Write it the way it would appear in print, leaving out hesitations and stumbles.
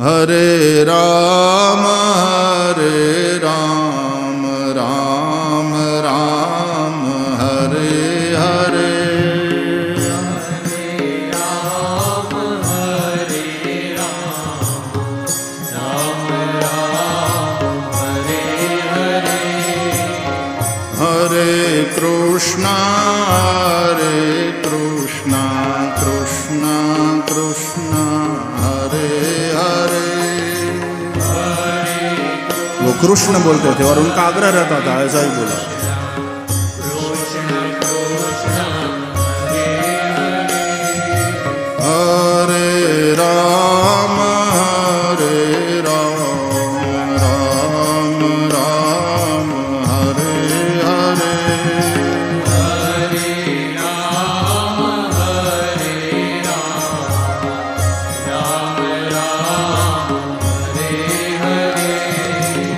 हरे राम राम राम हरे हरे। हरे कृष्णा कृष्णा कृष्णा हरे हरे। वो कृष्ण बोलते थे और उनका आग्रह रहता था ऐसा ही बोला। हरे राम